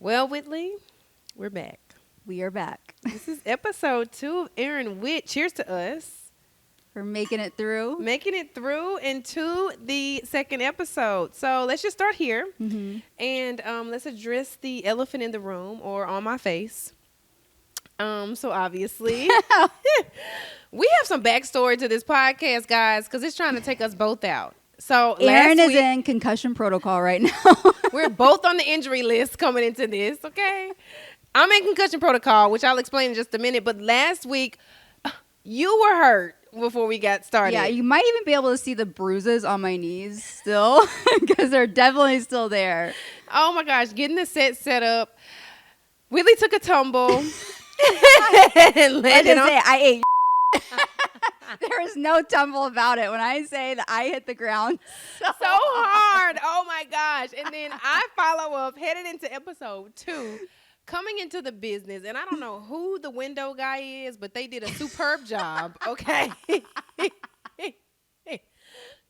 Well, Whitley, we're back. We are back. This is episode 2 of Airin Wit. Cheers to us. We're making it through. Making it through into the second episode. So let's just start here. Mm-hmm. And let's address the elephant in the room or on my face. So obviously, we have some backstory to this podcast, guys, because it's trying to take us both out. So Erin last is week, in concussion protocol right now. we're both on the injury list coming into this, okay? I'm in concussion protocol, which I'll explain in just a minute. But last week, you were hurt before we got started. Yeah, you might even be able to see the bruises on my knees still because they're definitely still there. Oh, my gosh. Getting the set up. Whitley took a tumble. and landed on. I ate. There is no tumble about it. When I say that I hit the ground so hard. Oh, my gosh. And then I follow up, headed into episode 2. Coming into the business, and I don't know who the window guy is, but they did a superb job, okay?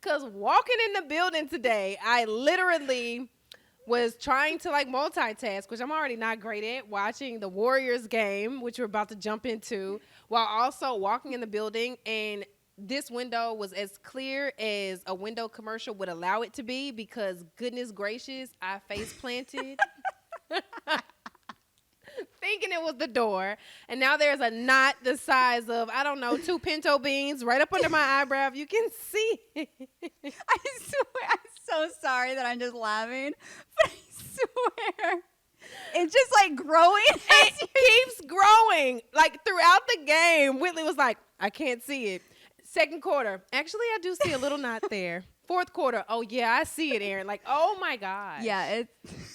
Because walking in the building today, I literally was trying to multitask, which I'm already not great at, watching the Warriors game, which we're about to jump into, while also walking in the building, and this window was as clear as a window commercial would allow it to be because, goodness gracious, I face planted. Thinking it was the door, and now there's a knot the size of, I don't know, 2 pinto beans right up under my eyebrow. If you can see. I swear, I'm so sorry that I'm just laughing, but I swear, it's just growing. It keeps growing. Throughout the game, Whitley was like, I can't see it. Second quarter, actually, I do see a little knot there. Fourth quarter, oh yeah, I see it, Erin. Oh my God. Yeah,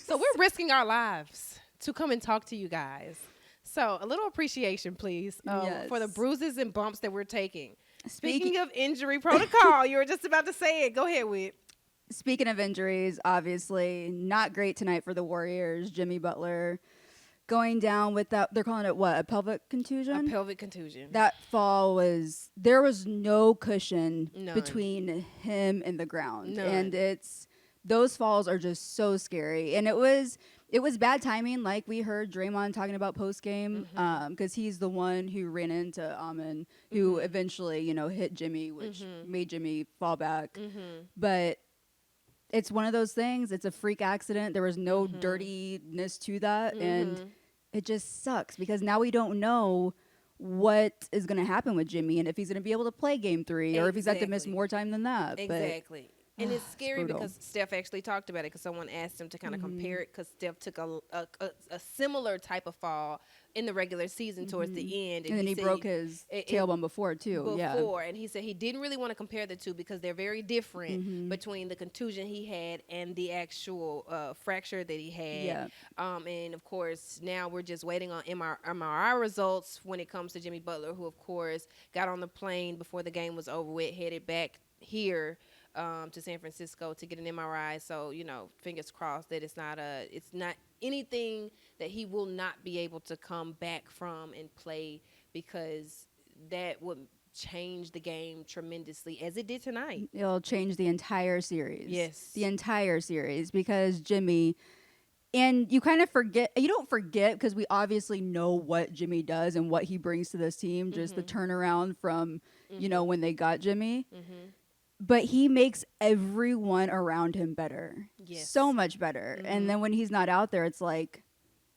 So we're risking our lives to come and talk to you guys. So a little appreciation, please, yes. for the bruises and bumps that we're taking. Speaking of injury protocol, you were just about to say it. Go ahead, Whit. Speaking of injuries, obviously not great tonight for the Warriors. Jimmy Butler going down with that. They're calling it what? A pelvic contusion? A pelvic contusion. That fall there was no cushion None. between him and the ground. None. And those falls are just so scary. And it was bad timing, like we heard Draymond talking about post game, because he's the one who ran into Amin, who eventually, hit Jimmy, which made Jimmy fall back. But it's one of those things. It's a freak accident. There was no dirtiness to that, and it just sucks because now we don't know what is going to happen with Jimmy and if he's going to be able to play game 3 or if he's had to miss more time than that. Exactly. And it's scary brutal. because Steph actually talked about it because someone asked him to kind of compare it because Steph took a similar type of fall in the regular season towards the end. And then he broke his tailbone before, too. And he said he didn't really want to compare the two because they're very different between the contusion he had and the actual fracture that he had. And, of course, now we're just waiting on MRI results when it comes to Jimmy Butler, who, of course, got on the plane before the game was over with, headed back here to San Francisco to get an MRI. So, fingers crossed that it's not anything that he will not be able to come back from and play, because that would change the game tremendously, as it did tonight. It'll change the entire series. Yes. The entire series, because Jimmy, and you kind of forget, you don't forget because we obviously know what Jimmy does and what he brings to this team, just the turnaround from, when they got Jimmy. But he makes everyone around him better. Yes. So much better. And then when he's not out there, it's like,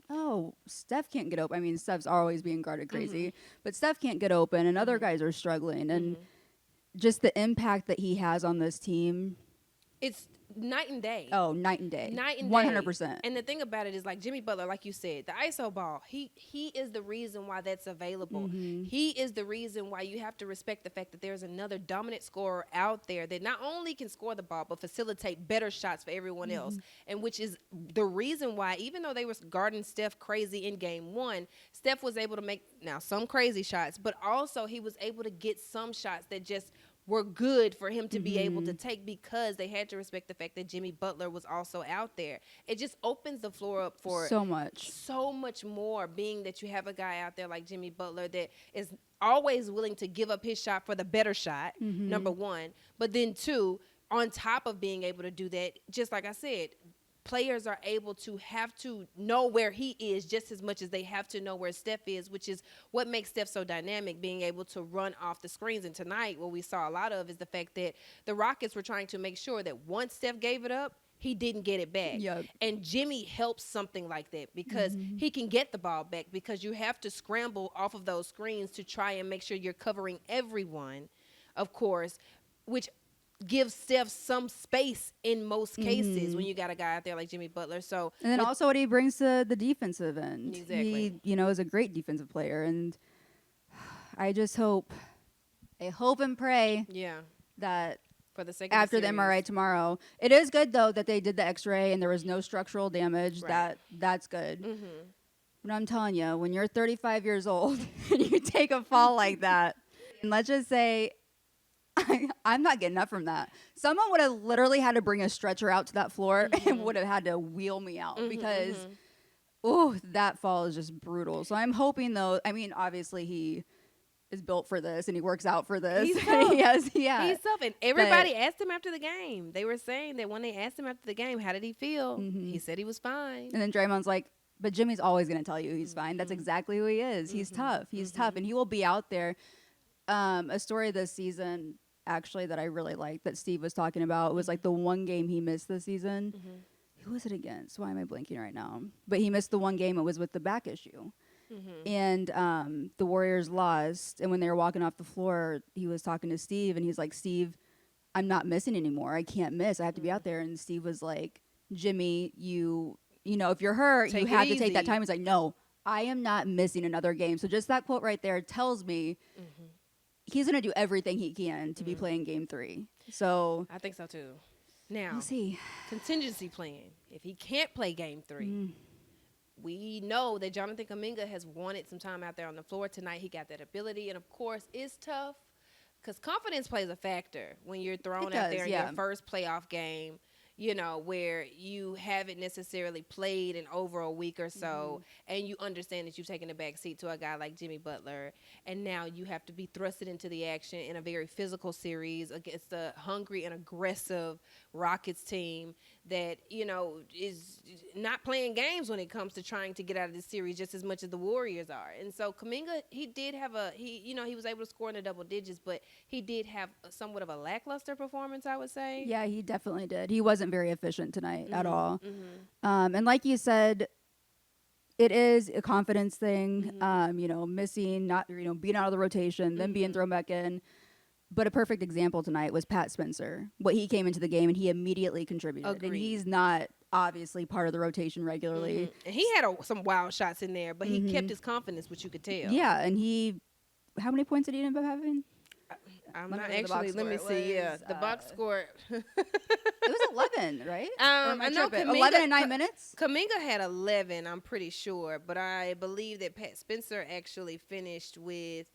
oh, Steph can't get open. I mean, Steph's always being guarded crazy. But Steph can't get open, and other guys are struggling. And just the impact that he has on this team. It's night and day. Oh, night and day. Night and 100%. day. And the thing about it is, Jimmy Butler, like you said, the ISO ball, he is the reason why that's available. He is the reason why you have to respect the fact that there's another dominant scorer out there that not only can score the ball, but facilitate better shots for everyone else. And which is the reason why, even though they were guarding Steph crazy in game 1, Steph was able to make, now, some crazy shots, but also he was able to get some shots that just were good for him to be able to take, because they had to respect the fact that Jimmy Butler was also out there. It just opens the floor up for so much more, being that you have a guy out there like Jimmy Butler that is always willing to give up his shot for the better shot, number one. But then 2, on top of being able to do that, just like I said, players are able to have to know where he is just as much as they have to know where Steph is, which is what makes Steph so dynamic, being able to run off the screens. And tonight, what we saw a lot of is the fact that the Rockets were trying to make sure that once Steph gave it up, he didn't get it back. Yep. And Jimmy helps something like that because he can get the ball back, because you have to scramble off of those screens to try and make sure you're covering everyone, of course, which gives Steph some space in most cases when you got a guy out there like Jimmy Butler. So, and then also what he brings to the defensive end. Exactly. He, is a great defensive player, and I just hope and pray that for the sake after of the series. MRI tomorrow, it is good though that they did the X-ray and there was no structural damage. Right. That's good. But I'm telling you, when you're 35 years old and you take a fall like that, and let's just say I'm not getting up from that. Someone would have literally had to bring a stretcher out to that floor and would have had to wheel me out because, that fall is just brutal. So I'm hoping, though, obviously he is built for this and he works out for this. He's tough. He's tough. And everybody asked him after the game. They were saying that when they asked him after the game, how did he feel? He said he was fine. And then Draymond's like, but Jimmy's always going to tell you he's fine. That's exactly who he is. He's tough. He's tough. And he will be out there. A story this season, actually, that I really liked that Steve was talking about was like the one game he missed this season. Who was it against? Why am I blanking right now? But he missed the one game. It was with the back issue. And the Warriors lost. And when they were walking off the floor, he was talking to Steve. And he's like, Steve, I'm not missing anymore. I can't miss. I have to be out there. And Steve was like, Jimmy, you know, if you're hurt, you have to take that time. He's like, no, I am not missing another game. So just that quote right there tells me he's going to do everything he can to be playing game 3. So I think so too. Now, we'll see. Contingency plan. If he can't play game 3, we know that Jonathan Kuminga has wanted some time out there on the floor. Tonight he got that ability. And, of course, it's tough because confidence plays a factor when you're thrown out there in your first playoff game, where you haven't necessarily played in over a week or so, and you understand that you've taken a back seat to a guy like Jimmy Butler, and now you have to be thrusted into the action in a very physical series against a hungry and aggressive Rockets team that, is not playing games when it comes to trying to get out of this series just as much as the Warriors are. And so Kuminga, he did have he was able to score in the double digits, but he did have somewhat of a lackluster performance, I would say. Yeah, he definitely did. He wasn't very efficient tonight at all. And like you said, it is a confidence thing, missing, not, being out of the rotation, then being thrown back in. But a perfect example tonight was Pat Spencer. What he came into the game and he immediately contributed. Agreed. And he's not obviously part of the rotation regularly. And he had some wild shots in there, but he kept his confidence, which you could tell. Yeah, and how many points did he end up having? I'm not actually. Let me see. The box score. It was 11, right? I know 11 in 9 minutes. Kuminga had 11. I'm pretty sure, but I believe that Pat Spencer actually finished with.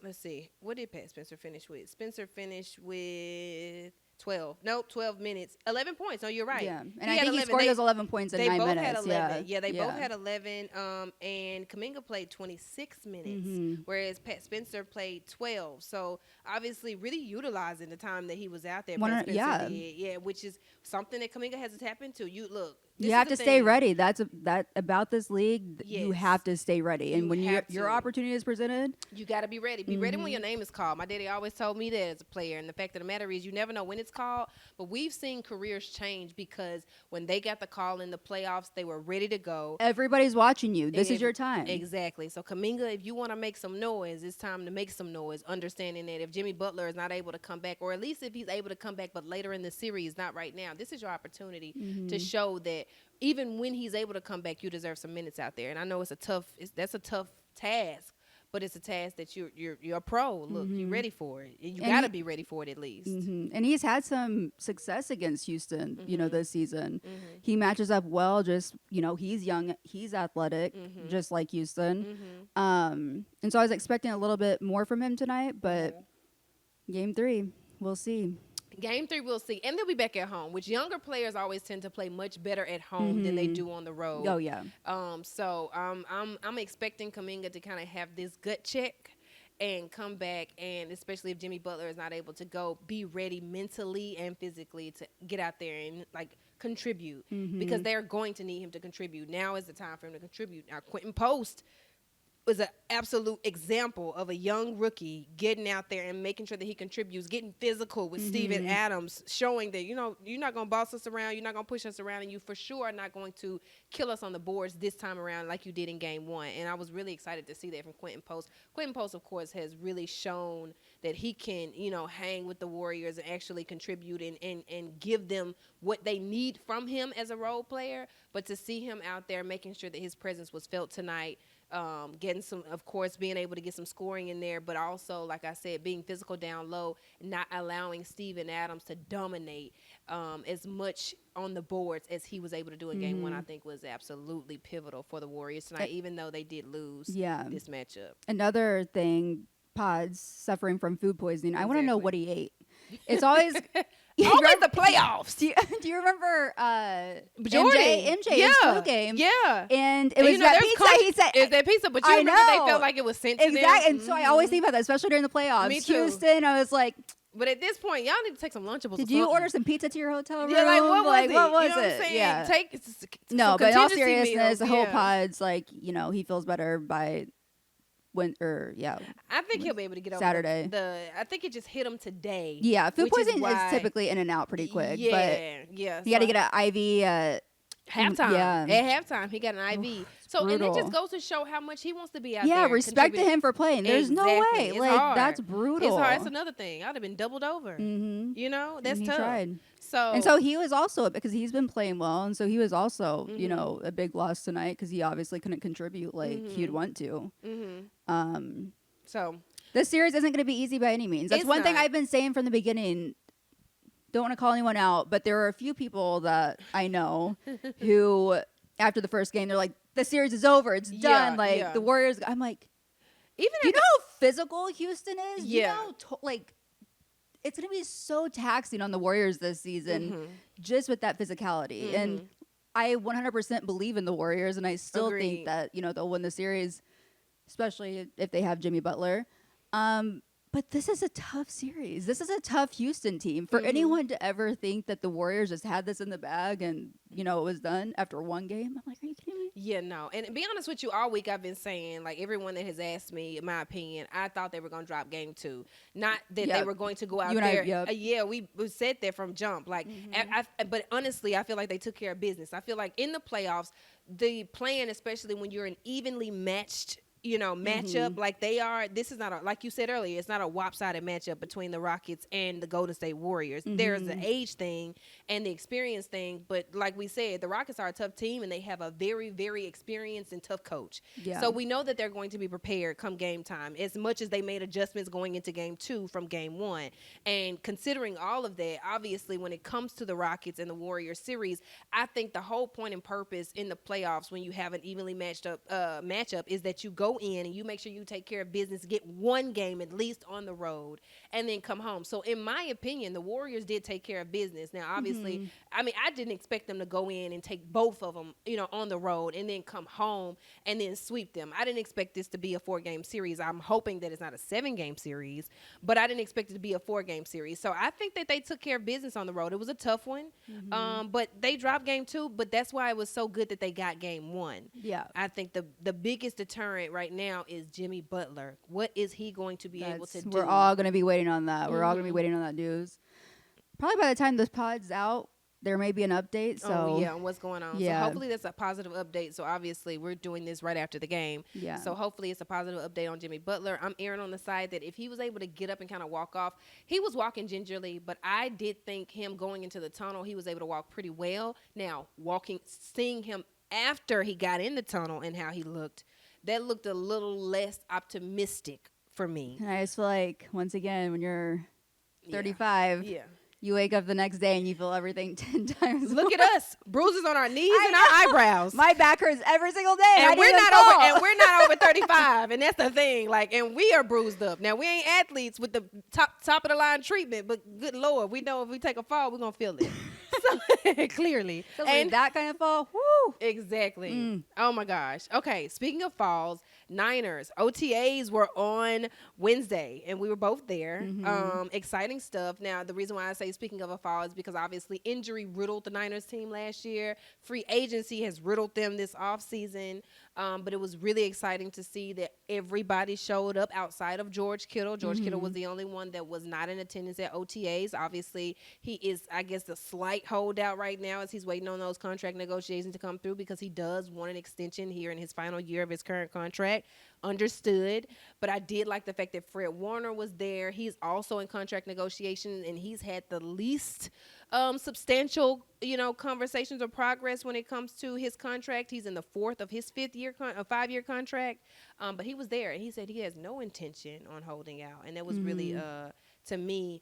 Let's see. What did Pat Spencer finish with? Spencer finished with 12. Nope, 12 minutes. 11 points. No, you're right. Yeah, and I think he scored those 11 points in 9 minutes. They both had 11. Yeah, they both had 11. And Kuminga played 26 minutes, whereas Pat Spencer played 12. So obviously, really utilizing the time that he was out there. Pat Spencer did, which is something that Kuminga has to tap into. You have to stay ready. That's about this league. Yes. You have to stay ready, and when your opportunity is presented, you got to be ready. Be ready when your name is called. My daddy always told me that as a player. And the fact of the matter is, you never know when it's called. But we've seen careers change because when they got the call in the playoffs, they were ready to go. Everybody's watching you. This is your time. Exactly. So Kuminga, if you want to make some noise, it's time to make some noise. Understanding that if Jimmy Butler is not able to come back, or at least if he's able to come back, but later in the series, not right now, this is your opportunity to show that. Even when he's able to come back, you deserve some minutes out there. And I know that's a tough task, but it's a task that you're a pro. Look, you're ready for it. You got to be ready for it at least. And he's had some success against Houston, this season. He matches up well. Just he's young, he's athletic, just like Houston. And so I was expecting a little bit more from him tonight, but game 3, we'll see. Game 3, we'll see. And they'll be back at home, which younger players always tend to play much better at home than they do on the road. Oh, yeah. So I'm expecting Kuminga to kind of have this gut check and come back, and especially if Jimmy Butler is not able to go, be ready mentally and physically to get out there and, like, contribute because they're going to need him to contribute. Now is the time for him to contribute. Now, Quentin Post was an absolute example of a young rookie getting out there and making sure that he contributes, getting physical with Steven Adams, showing that, you're not going to boss us around, you're not going to push us around, and you for sure are not going to kill us on the boards this time around like you did in game one. And I was really excited to see that from Quentin Post. Quentin Post, of course, has really shown that he can, hang with the Warriors and actually contribute and give them what they need from him as a role player. But to see him out there making sure that his presence was felt tonight, getting some, of course, being able to get some scoring in there, but also, like I said, being physical down low, not allowing Steven Adams to dominate as much on the boards as he was able to do in game one, I think was absolutely pivotal for the Warriors tonight, even though they did lose this matchup. Another thing, Pods suffering from food poisoning. I want to know what he ate. It's always... Always the playoffs. Do you remember MJ's food game? Yeah. And it was that pizza. He said, it's that pizza, but you remember they felt like it was sent to them. Exactly. And so I always think about that, especially during the playoffs. Me too. Houston, I was like... But at this point, y'all need to take some Lunchables. Did you order some pizza to your hotel room? Yeah, like what was it? What was you know it? What I'm saying? Yeah. Take no, but in all seriousness, meals, the whole Pod's like, he feels better by... I think he'll be able to get over Saturday. I think it just hit him today. Yeah, food poisoning is typically in and out pretty quick. Yeah, but yeah. You got to get an IV at halftime. Yeah. At halftime, he got an IV. So and it just goes to show how much he wants to be out there. Yeah, respect to him for playing. There's no way. It's like hard. that's brutal. It's hard. That's another thing. I'd have been doubled over. That's tough. Tried. So he was also, because he's been playing well, and so he was also a big loss tonight because he obviously couldn't contribute like he'd want to. So this series isn't going to be easy by any means. That's one thing I've been saying from the beginning. Don't want to call anyone out, but there are a few people that I know who, after the first game, they're like, the series is over. It's done. The Warriors, I'm like, do you know how physical Houston is? Yeah. It's going to be so taxing on the Warriors this season just with that physicality. And I 100% believe in the Warriors, and I still think that, they'll win the series, especially if they have Jimmy Butler. But this is a tough series. This is a tough Houston team. For anyone to ever think that the Warriors just had this in the bag and, it was done after one game, I'm like, are you kidding me? Yeah, no. And to be honest with you, all week I've been saying, like, everyone that has asked me, in my opinion, I thought they were going to drop game 2. Not that they were going to go out there. We said that from jump. Like, but honestly, I feel like they took care of business. I feel like in the playoffs, the plan, especially when you're an evenly matched matchup like they are, this is not like you said earlier, it's not a lopsided matchup between the Rockets and the Golden State Warriors. There's the age thing and the experience thing, but like we said, the Rockets are a tough team and they have a very, very experienced and tough coach. So we know that they're going to be prepared come game time, as much as they made adjustments going into game 2 from game 1. And considering all of that, obviously when it comes to the Rockets and the Warriors series, I think the whole point and purpose in the playoffs when you have an evenly matched up matchup is that you go in and you make sure you take care of business, get one game at least on the road, and then come home. So in my opinion, the Warriors did take care of business. Now, obviously, I didn't expect them to go in and take both of them, on the road and then come home and then sweep them. I didn't expect this to be a 4-game series. I'm hoping that it's not a 7-game series, but I didn't expect it to be a 4-game series. So I think that they took care of business on the road. It was a tough one, but they dropped game 2, but that's why it was so good that they got game 1. Yeah. I think the biggest deterrent right now is Jimmy Butler. What is he going to be able to do? We're all going to be waiting on that. We're all going to be waiting on that news. Probably by the time this pod's out, there may be an update. So on what's going on. So hopefully that's a positive update. So obviously we're doing this right after the game. Yeah. So hopefully it's a positive update on Jimmy Butler. I'm Erin on the side that if he was able to get up and kind of walk off, he was walking gingerly, but I did think him going into the tunnel, he was able to walk pretty well. Now, seeing him after he got in the tunnel and how he looked, that looked a little less optimistic for me. And I just feel like, once again, when you're 35, you wake up the next day and you feel everything 10 times Look at us, bruises on our knees and our eyebrows. My back hurts every single day. And we're not over 35, and that's the thing. Like, and we are bruised up. Now we ain't athletes with the top of the line treatment, but good Lord, we know if we take a fall, we're gonna feel it. So, clearly. And that kind of fall, whoo. Exactly. Oh my gosh. Okay, speaking of falls, Niners OTAs were on Wednesday, and we were both there. Exciting stuff. Now, the reason why I say speaking of a fall is because obviously injury riddled the Niners team last year. Free agency has riddled them this offseason. But it was really exciting to see that everybody showed up outside of George Kittle. George Kittle was the only one that was not in attendance at OTAs. Obviously, he is, I guess, a slight holdout right now as he's waiting on those contract negotiations to come through because he does want an extension here in his final year of his current contract. Understood. But I did like the fact that Fred Warner was there. He's also in contract negotiations, and he's had the least substantial, conversations or progress when it comes to his contract. He's in the fourth of his 5-year contract. But he was there, and he said he has no intention on holding out. And that was really, to me,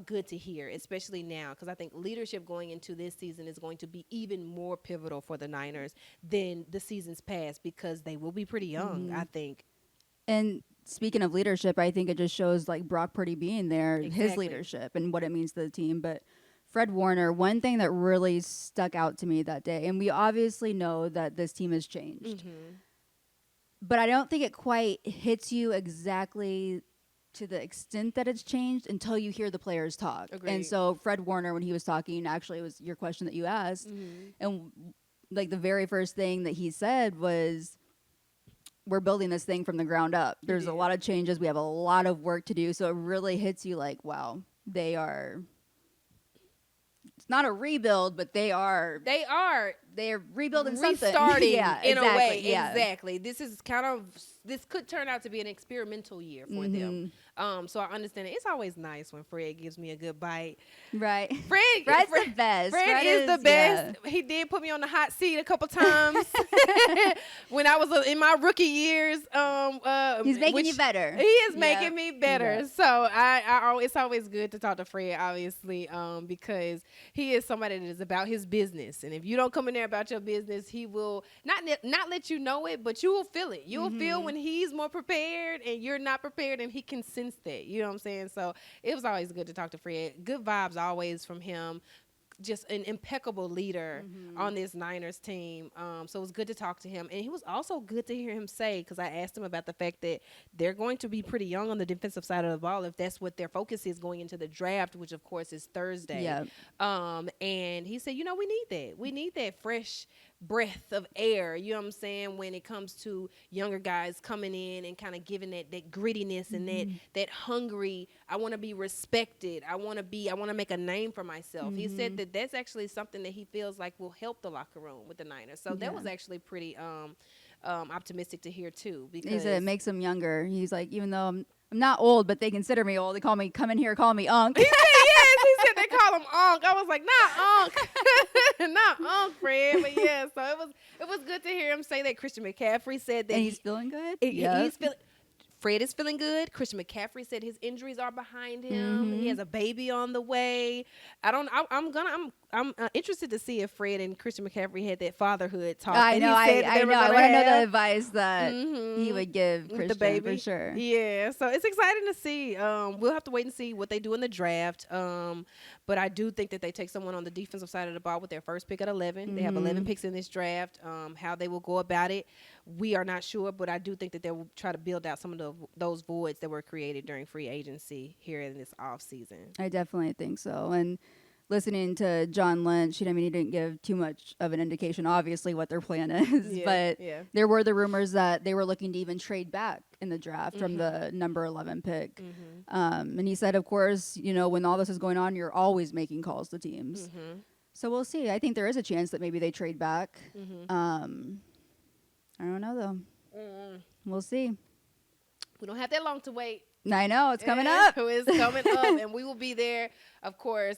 good to hear, especially now, because I think leadership going into this season is going to be even more pivotal for the Niners than the seasons past because they will be pretty young, I think. And speaking of leadership, I think it just shows like Brock Purdy being there, his leadership and what it means to the team. But Fred Warner, one thing that really stuck out to me that day, and we obviously know that this team has changed, but I don't think it quite hits you exactly to the extent that it's changed until you hear the players talk. Agreed. And so Fred Warner, when he was talking, actually it was your question that you asked, and like the very first thing that he said was, we're building this thing from the ground up. There's a lot of changes. We have a lot of work to do. So it really hits you like, wow, they're not a rebuild, but they're rebuilding something. Restarting in a way. Yeah. Exactly. This could turn out to be an experimental year for them. So I understand it. It's always nice when Fred gives me a good bite. Right. Fred's the best. Fred is the best. Yeah. He did put me on the hot seat a couple times when I was in my rookie years. He's making you better. He is making me better. Yeah. So it's always good to talk to Fred, obviously, because he is somebody that is about his business. And if you don't come in there about your business, he will not let you know it, but you will feel it. You will feel when he's more prepared and you're not prepared, and he can sense that. You know what I'm saying? So it was always good to talk to Fred. Good vibes always from him. Just an impeccable leader on this Niners team. So it was good to talk to him. And he was also good to hear him say, because I asked him about the fact that they're going to be pretty young on the defensive side of the ball if that's what their focus is going into the draft, which, of course, is Thursday. Yeah. And he said, we need that. We need that fresh breath of air, you know what I'm saying, when it comes to younger guys coming in and kind of giving that grittiness and that hungry, I want to be respected, I want to make a name for myself. He said that that's actually something that he feels like will help the locker room with the Niners. So that was actually pretty optimistic to hear too, because he said it makes him younger. He's like, even though I'm not old, but they consider me old. They call me, come in here, call me Unc. He said, yes, he said they call him Unc. I was like, not Unc. Not Unc, Fred. But yeah, so it was good to hear him say that. Christian McCaffrey said that. And he's feeling good? He's feeling. Fred is feeling good. Christian McCaffrey said his injuries are behind him. He has a baby on the way. I'm interested to see if Fred and Christian McCaffrey had that fatherhood talk. I know. I know. I want to know the advice that he would give Christian, the baby, for sure. Yeah. So it's exciting to see. We'll have to wait and see what they do in the draft. But I do think that they take someone on the defensive side of the ball with their first pick at 11. They have 11 picks in this draft. How they will go about it, we are not sure. But I do think that they will try to build out some of those voids that were created during free agency here in this offseason. I definitely think so. And listening to John Lynch, he didn't give too much of an indication, obviously, what their plan is. But there were the rumors that they were looking to even trade back in the draft from the number 11 pick. And he said, of course, when all this is going on, you're always making calls to teams. So we'll see. I think there is a chance that maybe they trade back. I don't know, though. We'll see. We don't have that long to wait. I know. It's coming up. It's coming up. And we will be there, of course,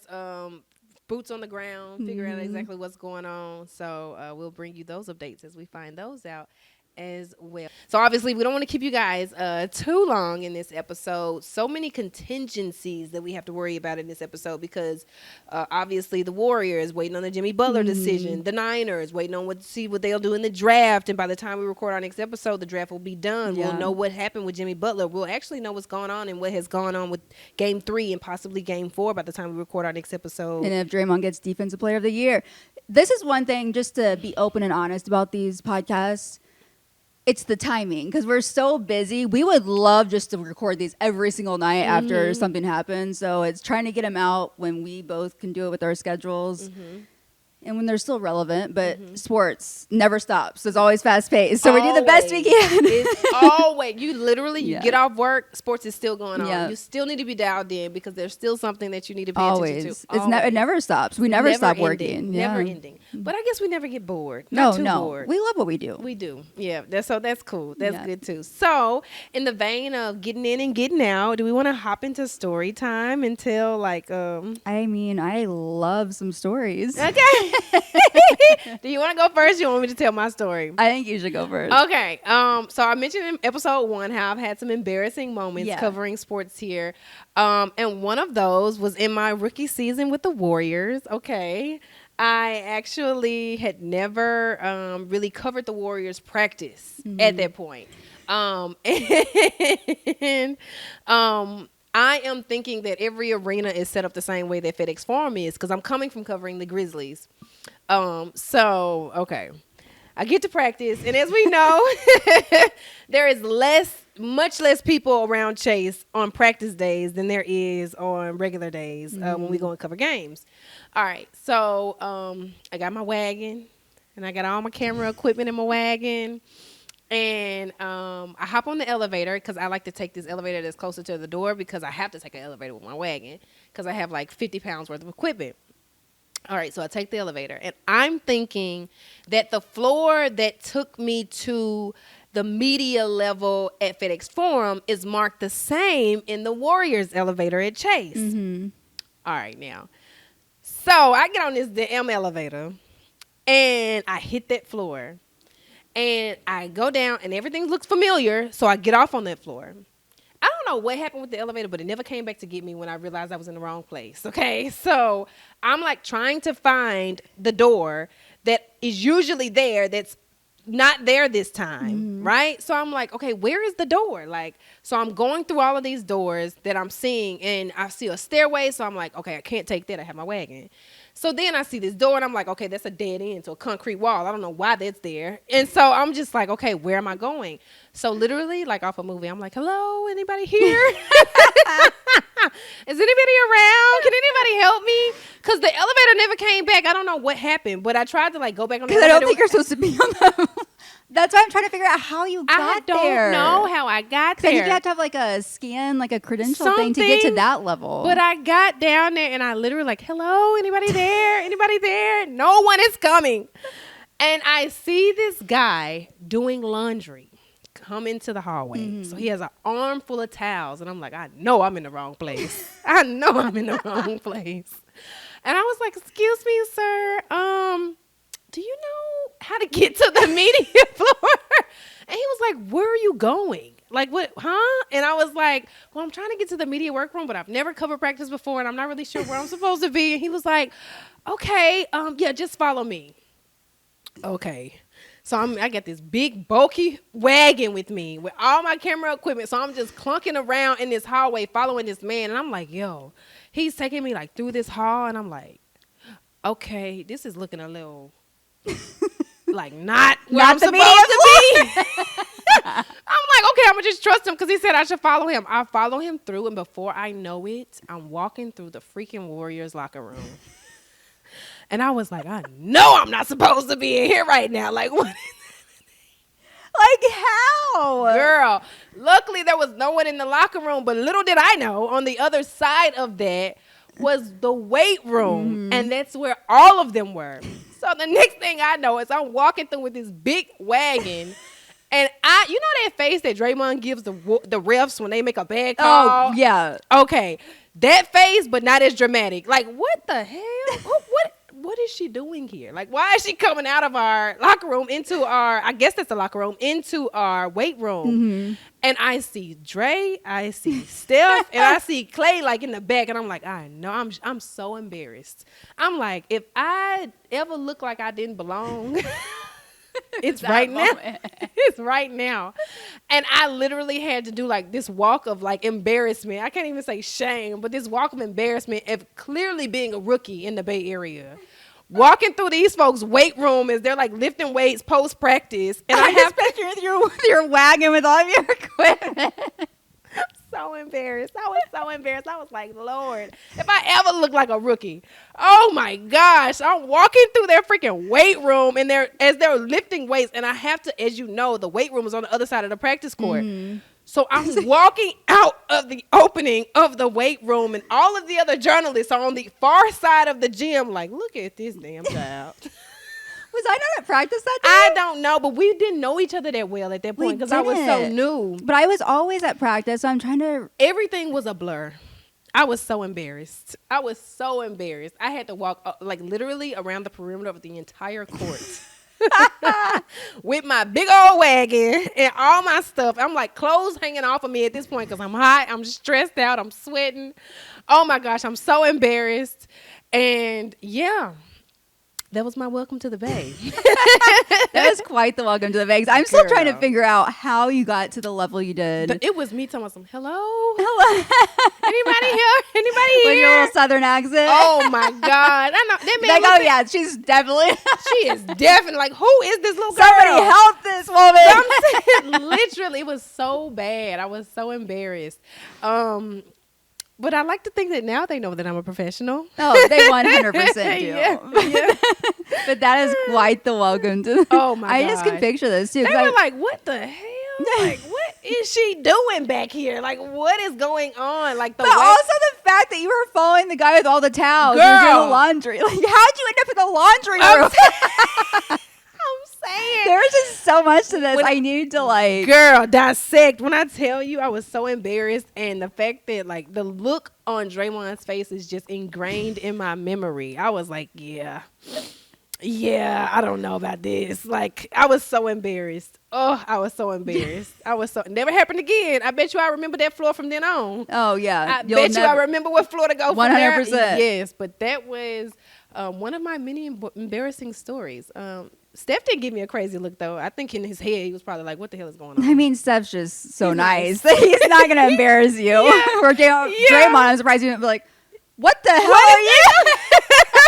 boots on the ground, figuring out exactly what's going on. So we'll bring you those updates as we find those out as well. So obviously we don't want to keep you guys too long in this episode. So many contingencies that we have to worry about in this episode because obviously the Warriors waiting on the Jimmy Butler decision, the Niners waiting on see what they'll do in the draft, and by the time we record our next episode, the draft will be done. We'll know what happened with Jimmy Butler. We'll actually know what's going on and what has gone on with Game 3 and possibly Game 4 by the time we record our next episode. And if Draymond gets Defensive Player of the Year. This is one thing, just to be open and honest about these podcasts. It's the timing because we're so busy. We would love just to record these every single night after something happens. So it's trying to get them out when we both can do it with our schedules and when they're still relevant. But sports never stops. It's always fast paced. So we do the best we can. It's always. You literally, you get off work, sports is still going on. Yeah. You still need to be dialed in because there's still something that you need to pay Always. attention to. It never stops. We never stop working. Never ending. But I guess we never get bored. No. Bored. We love what we do. We do. Yeah. That's cool. That's good too. So in the vein of getting in and getting out, do we want to hop into story time and tell like I mean, I love some stories. Okay. Do you want to go first? Or you want me to tell my story? I think you should go first. Okay. So I mentioned in episode 1 how I've had some embarrassing moments covering sports here. And one of those was in my rookie season with the Warriors. Okay. I actually had never really covered the Warriors practice at that point. And I am thinking that every arena is set up the same way that FedEx Forum is because I'm coming from covering the Grizzlies. Okay. I get to practice, and as we know, there is much less people around Chase on practice days than there is on regular days when we go and cover games. All right, so I got my wagon, and I got all my camera equipment in my wagon, and I hop on the elevator because I like to take this elevator that's closer to the door because I have to take an elevator with my wagon because I have like 50 pounds worth of equipment. All right, so I take the elevator, and I'm thinking that the floor that took me to the media level at FedEx Forum is marked the same in the Warriors elevator at Chase. All right, now. So I get on this damn elevator, and I hit that floor, and I go down, and everything looks familiar, so I get off on that floor. I don't know what happened with the elevator, but it never came back to get me when I realized I was in the wrong place, okay? So I'm, like, trying to find the door that is usually there that's not there this time, right? So I'm like, okay, where is the door? Like, so I'm going through all of these doors that I'm seeing, and I see a stairway, so I'm like, okay, I can't take that. I have my wagon. So then I see this door, and I'm like, okay, that's a dead end to a concrete wall. I don't know why that's there. And so I'm just like, okay, where am I going? So literally, like off a movie, I'm like, hello, anybody here? Is anybody around? Can anybody help me? Because the elevator never came back. I don't know what happened, but I tried to like go back on the elevator. I don't think you're supposed to be on them. That's why I'm trying to figure out how you got there. I don't know how I got there. I think you have to have like a scan, like a credential thing to get to that level. But I got down there and I literally like, hello, anybody there? Anybody there? No one is coming. And I see this guy doing laundry come into the hallway. So he has an arm full of towels. And I'm like, I know I'm in the wrong place. I know I'm in the wrong place. And I was like, excuse me, sir. Do you know how to get to the media floor? And he was like, where are you going? Like, what, huh? And I was like, well, I'm trying to get to the media workroom, but I've never covered practice before, and I'm not really sure where I'm supposed to be. And he was like, okay, yeah, just follow me. Okay. So I got this big, bulky wagon with me with all my camera equipment. So I'm just clunking around in this hallway following this man. And I'm like, yo, he's taking me, like, through this hall. And I'm like, okay, this is looking a little... like not where I'm supposed to be. I'm like, okay, I'm gonna just trust him because he said I should follow him. I follow him through, and before I know it, I'm walking through the freaking Warriors locker room. And I was like, I know I'm not supposed to be in here right now. Like, what? Like, how? Girl, luckily there was no one in the locker room, but little did I know on the other side of that was the weight room, and that's where all of them were. So the next thing I know is I'm walking through with this big wagon, and you know that face that Draymond gives the refs when they make a bad call? Oh, yeah. Okay, that face, but not as dramatic. Like, what the hell? what is she doing here? Like, why is she coming out of our locker room into our, I guess that's the locker room, into our weight room? And I see Dre, I see Steph, and I see Clay like in the back, and I'm like, I know, I'm so embarrassed. I'm like, if I ever look like I didn't belong, it's right now. It's right now. And I literally had to do like this walk of like embarrassment. I can't even say shame, but this walk of embarrassment of clearly being a rookie in the Bay Area. Walking through these folks' weight room as they're like lifting weights post practice, and I have picture with your wagon with all of your equipment. so embarrassed. I was so embarrassed. I was like, Lord, if I ever look like a rookie, oh my gosh, I'm walking through their freaking weight room, and as they're lifting weights, and I have to, as you know, the weight room is on the other side of the practice court. So I'm walking out of the opening of the weight room, and all of the other journalists are on the far side of the gym like, look at this damn child. Was I not at practice that day? I don't know, but we didn't know each other that well at that point because I was so new. But I was always at practice, so I'm trying to... Everything was a blur. I was so embarrassed. I was so embarrassed. I had to walk like literally around the perimeter of the entire court. With my big old wagon and all my stuff. I'm like clothes hanging off of me at this point because I'm hot. I'm stressed out. I'm sweating. Oh my gosh, I'm so embarrassed. And yeah, that was my welcome to the Bay. That was quite the welcome to the Bay. I'm still trying to figure out how you got to the level you did. It was me telling some hello. Anybody here? Anybody here? With your little southern accent. Oh my God. I know. That man like, oh yeah, she's definitely. She is definitely like, who is this little girl? Somebody help this woman. I'm saying, literally, it was so bad. I was so embarrassed. But I like to think that now they know that I'm a professional. Oh, they 100% do. Yeah. But that is quite the welcome to. Oh my God. I just can picture this too. They were like, what the hell? Like, what is she doing back here? Like, what is going on? Like, but also the fact that you were following the guy with all the towels and doing the laundry. Like, how'd you end up in the laundry room? I'm saying there was just so much to this. I need to like dissect. When I tell you, I was so embarrassed, and the fact that like the look on Draymond's face is just ingrained in my memory. I was like, yeah, I don't know about this. Like, I was so embarrassed. Oh, I was so embarrassed. Never happened again. I bet you I remember that floor from then on. Oh yeah, I remember what floor to go. 100%. Yes, but that was one of my many embarrassing stories. Steph didn't give me a crazy look though. I think in his head he was probably like, "What the hell is going on?" I mean, Steph's just so nice. He's not gonna embarrass you. For Draymond, I'm surprised you didn't be like, "What the hell are you?"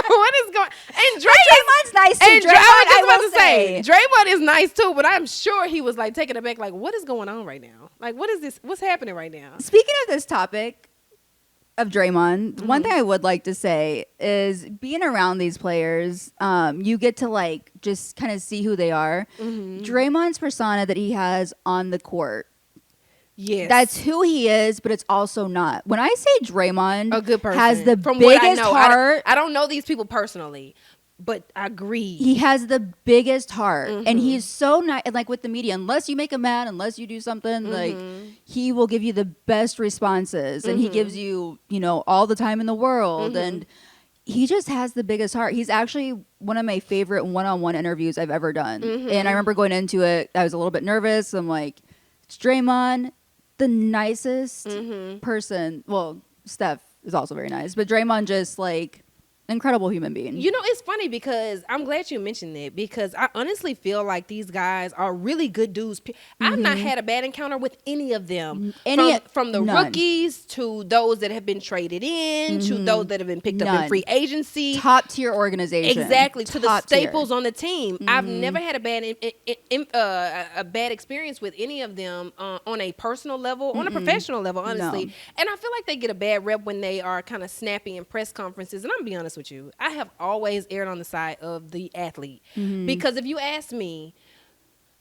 What is going? And Draymond's nice too. And I was about to say, Draymond is nice too, but I'm sure he was like taken aback, like, "What is going on right now? Like, what is this? What's happening right now?" Speaking of this topic of Draymond, one thing I would like to say is being around these players, you get to like just kind of see who they are. Draymond's persona that he has on the court. Yes. That's who he is, but it's also not. When I say Draymond a good person, has the from biggest what I know, heart. I don't know these people personally, but I agree. He has the biggest heart, and he's so nice. Like with the media, unless you make him mad, unless you do something, like he will give you the best responses, and he gives you, all the time in the world, and he just has the biggest heart. He's actually one of my favorite one-on-one interviews I've ever done, and I remember going into it, I was a little bit nervous. I'm like, it's Draymond, the nicest person. Well, Steph is also very nice, but Draymond just like incredible human being. It's funny because I'm glad you mentioned that, because I honestly feel like these guys are really good dudes. I've not had a bad encounter with any of them. From the rookies to those that have been traded in to those that have been picked up in free agency. Top tier organization. Exactly. To the staples on the team. I've never had a bad experience with any of them on a personal level, on a professional level, honestly. No. And I feel like they get a bad rep when they are kind of snappy in press conferences. And I'm going to be honest with you, I have always erred on the side of the athlete, because if you ask me,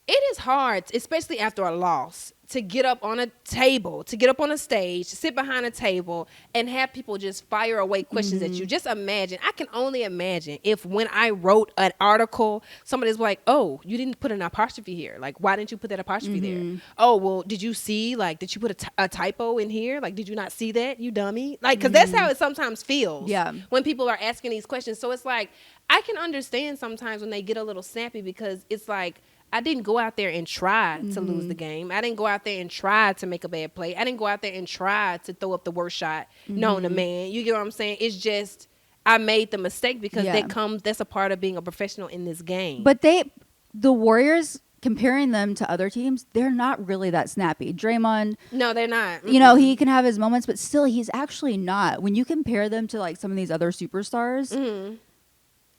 It is hard, especially after a loss, to get up on a table, to get up on a stage, to sit behind a table, and have people just fire away questions at you. Just imagine. I can only imagine if when I wrote an article, somebody's like, oh, you didn't put an apostrophe here. Like, why didn't you put that apostrophe there? Oh, well, did you see, like, did you put a typo in here? Like, did you not see that, you dummy? Like, because that's how it sometimes feels when people are asking these questions. So it's like, I can understand sometimes when they get a little snappy because it's like, I didn't go out there and try to lose the game. I didn't go out there and try to make a bad play. I didn't go out there and try to throw up the worst shot known to man. You get what I'm saying? It's just I made the mistake because that's a part of being a professional in this game. But the Warriors, comparing them to other teams, they're not really that snappy. Draymond, no, they're not. You know, he can have his moments, but still, he's actually not. When you compare them to like some of these other superstars.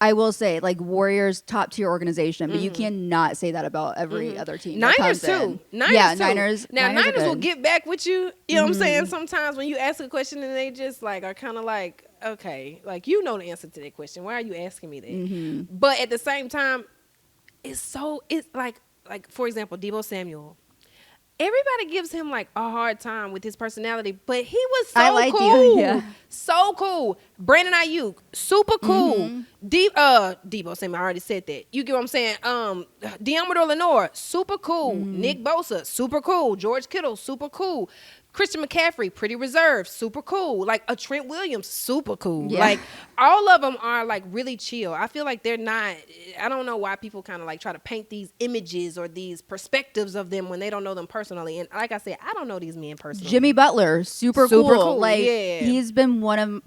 I will say, like, Warriors, top tier organization, but you cannot say that about every other team. Niners too. Niners. Now, Niners will get back with you. You know what I'm saying? Sometimes when you ask a question and they just like are kind of like, okay, like you know the answer to that question. Why are you asking me that? But at the same time, it's like for example, Deebo Samuel. Everybody gives him like a hard time with his personality, but he was so cool. So cool. Brandon Ayuk, super cool. Deebo Samuel, I already said that. You get what I'm saying? Deommodore Lenoir, super cool. Nick Bosa, super cool. George Kittle, super cool. Christian McCaffrey, pretty reserved, super cool. Like a Trent Williams, super cool. Like all of them are like really chill. I feel like they're not, I don't know why people kind of like try to paint these images or these perspectives of them when they don't know them personally. And like I said, I don't know these men personally. Jimmy Butler, super cool. Like he's been one of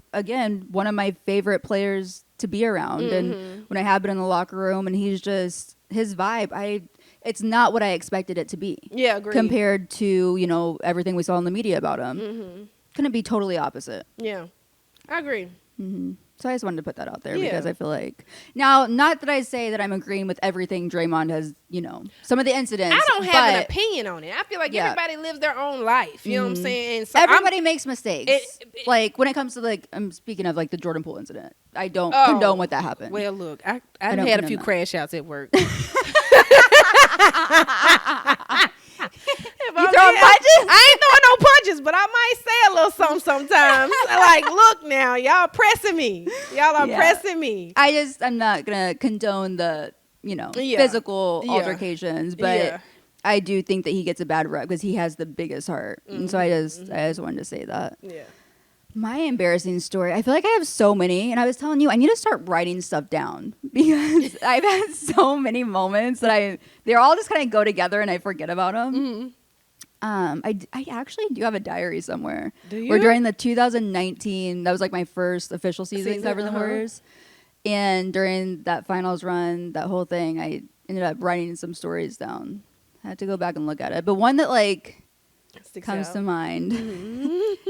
my favorite players to be around. And when I have been in the locker room and he's just, his vibe, it's not what I expected it to be. Yeah, agreed. Compared to, you know, everything we saw in the media about him. Couldn't be totally opposite. Yeah, I agree. So I just wanted to put that out there because I feel like, now, not that I say that I'm agreeing with everything Draymond has, you know, some of the incidents. I don't have an opinion on it. I feel like everybody lives their own life. You know what I'm saying? And so everybody makes mistakes. Like when it comes to like, I'm speaking of like the Jordan Poole incident. I don't condone what that happened. Well, look, I had a few crash outs at work. You throwing punches? I ain't throwing no punches, but I might say a little something sometimes. Like, look now, y'all pressing me. Y'all are pressing me. I'm not gonna condone the, you know, physical altercations, but I do think that he gets a bad rep because he has the biggest heart. And so I just wanted to say that. Yeah. My embarrassing story, I feel like I have so many, and I was telling you, I need to start writing stuff down because I've had so many moments that they're all just kind of go together and I forget about them. I actually do have a diary somewhere. Do you? Where during the 2019, that was like my first official season covering the Warriors. And during that finals run, that whole thing, I ended up writing some stories down. I had to go back and look at it. But one that like comes to mind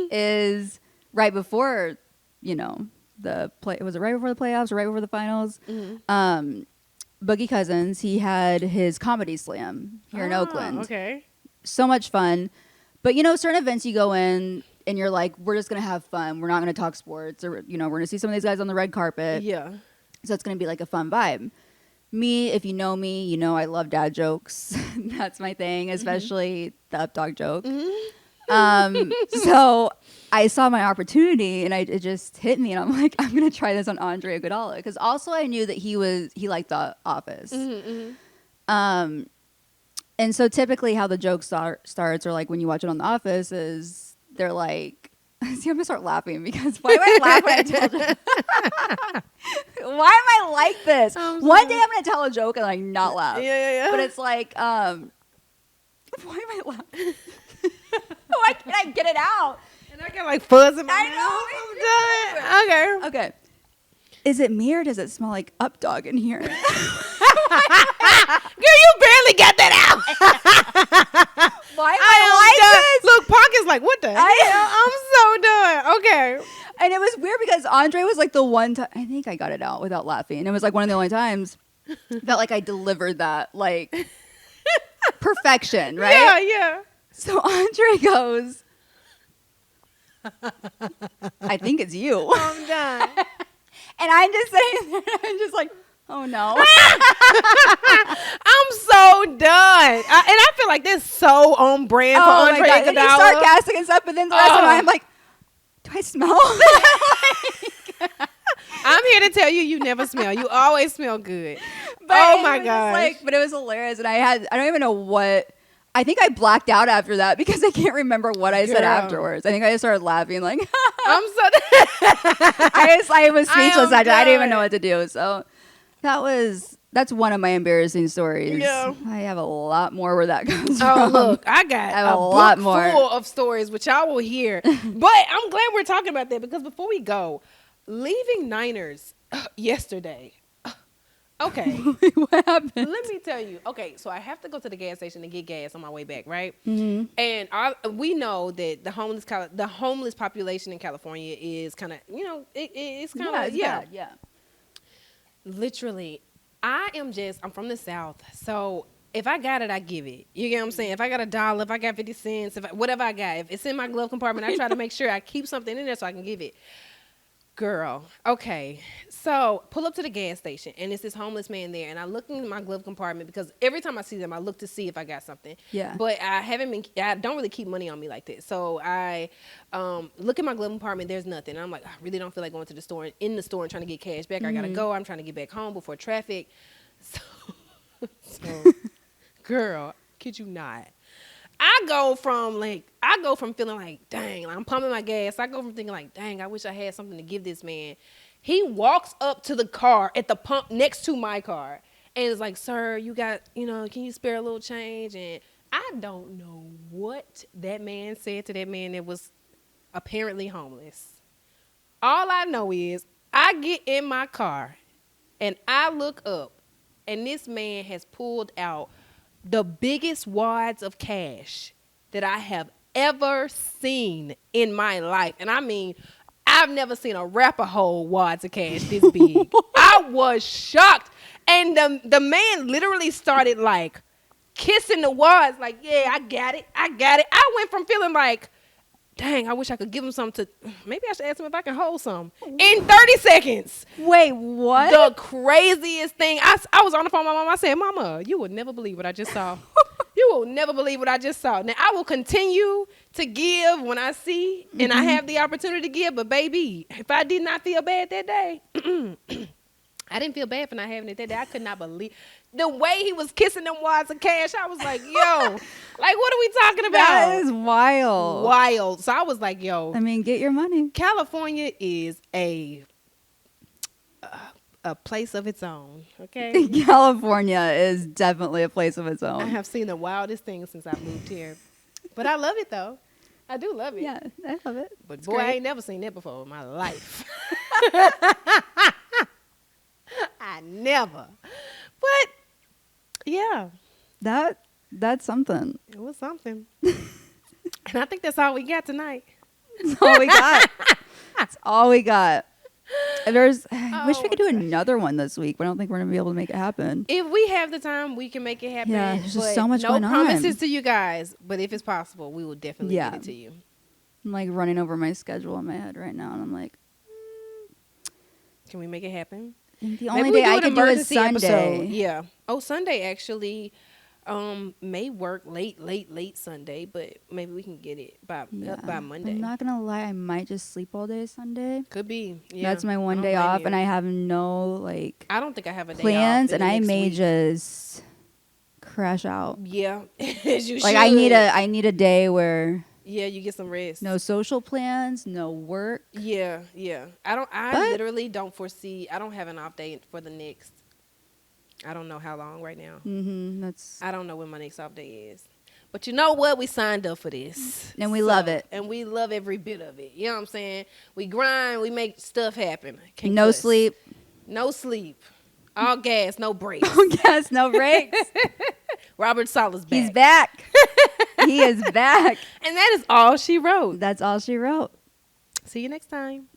is right before, you know, was it right before the playoffs or right before the finals? Boogie Cousins, he had his comedy slam here in Oakland. Okay. So much fun. But, you know, certain events you go in and you're like, we're just going to have fun. We're not going to talk sports. Or, you know, we're going to see some of these guys on the red carpet. Yeah. So it's going to be like a fun vibe. Me, if you know me, you know I love dad jokes. That's my thing, especially the up dog joke. So I saw my opportunity and it just hit me and I'm like, I'm going to try this on Andre Iguodala. Because also I knew that he liked The Office. And so typically how the joke starts or like when you watch it on The Office is they're like, see, I'm going to start laughing because why am I laughing when I tell a joke? Why am I like this? One day I'm going to tell a joke and like not laugh. Yeah. But it's like, why am I laughing? Why can't I get it out? And I got like fuzz in my mouth. Okay. Is it me or does it smell like up dog in here? Girl, you barely got that out. Why am I like this? Look, Park is like, what the hell? I'm so done. Okay. And it was weird because Andre was like the one time, I think I got it out without laughing. It was like one of the only times that like I delivered that like perfection, right? Yeah. So Andre goes, I think it's you. I'm done. And I'm just sitting there, I'm just like, oh no. I'm so done. And I feel like that's so on brand for Oh my Andre God. And he's Iguodala. sarcastic and stuff, but then the rest of the time I'm like, do I smell? I'm here to tell you, you never smell. You always smell good. But Oh it my was just gosh. but it was hilarious, and I don't even know what. I think I blacked out after that because I can't remember what I said Girl. afterwards. I think I just started laughing, like I'm so. I was speechless. am I didn't even done. know what to do. So that's one of my embarrassing stories. Yeah. I have a lot more where that comes Oh, from. look, I got have a a book lot more. full of stories, which y'all will hear. But I'm glad we're talking about that because before we go, leaving Niners yesterday. Okay. What happened? Let me tell you. Okay, so I have to go to the gas station to get gas on my way back, right? Mm-hmm. And we know that the homeless population in California is kind of, it's kind of bad. Yeah. Literally, I'm from the South, so if I got it, I give it. You get what I'm saying? If I got $1, if I got 50 cents, whatever I got, if it's in my glove compartment, I try to make sure I keep something in there so I can give it. Girl, okay. So pull up to the gas station, and it's this homeless man there, and I look in my glove compartment because every time I see them, I look to see if I got something. Yeah. But I don't really keep money on me like that. So I look in my glove compartment, there's nothing. I'm like, I really don't feel like going to the store, in the store and trying to get cash back. I gotta go. I'm trying to get back home before traffic. So girl, kid you not. I go from feeling like, dang, I'm pumping my gas. I go from thinking like, dang, I wish I had something to give this man. He walks up to the car at the pump next to my car and is like, sir, you got, can you spare a little change? And I don't know what that man said to that man that was apparently homeless. All I know is I get in my car and I look up and this man has pulled out the biggest wads of cash that I have ever seen in my life. And I mean, I've never seen a rapper hold wads of cash this big. I was shocked. And the man literally started like kissing the wads like, yeah, I got it. I went from feeling like, dang, I wish I could give him something to, maybe I should ask him if I can hold some. In 30 seconds. Wait, what? The craziest thing. I was on the phone with my mom. I said, Mama, you will never believe what I just saw. You will never believe what I just saw. Now, I will continue to give when I see and I have the opportunity to give. But, baby, if I did not feel bad that day, I didn't feel bad for not having it that day. I could not believe the way he was kissing them wads of cash. I was like, yo, like, what are we talking about? That is wild. Wild. So I was like, yo. I mean, get your money. California is a place of its own, okay? California is definitely a place of its own. I have seen the wildest things since I moved here. But I love it, though. I do love it. Yeah, I love it. But, It's boy, great. I ain't never seen that before in my life. I never. But, yeah, That's something. it was something. And I think that's all we got tonight. That's all we got. That's all we got. I wish we could do another one this week, but I don't think we're gonna be able to make it happen. If we have the time, we can make it happen. Yeah, there's just but so much going no on. promises to you guys, but if it's possible, we will definitely Yeah. get it to you. I'm like running over my schedule in my head right now, and I'm like, Can we make it happen? I think the Maybe only we day do I an can do is emergency Sunday. episode. Yeah. Oh, Sunday actually may work late Sunday, but maybe we can get it by Monday. I'm not gonna lie, I might just sleep all day Sunday. Could be. Yeah. That's my I one don't day blame off, you. and I have no like I don't think I have a day plans, off in and the I next may week. just crash out. Yeah, as you Like should. I need a day where Yeah, you get some rest. no social plans, no work. Yeah. I But- literally don't foresee. I don't have an off day for the next. I don't know how long right now. That's I don't know when my next off day is. But you know what? We signed up for this. And we love it. And we love every bit of it. You know what I'm saying? We grind. We make stuff happen. Can't no cuss. sleep. No sleep. All gas, no breaks. Yes, no breaks. Robert Sala's back. He's back. He is back. And that is all she wrote. That's all she wrote. See you next time.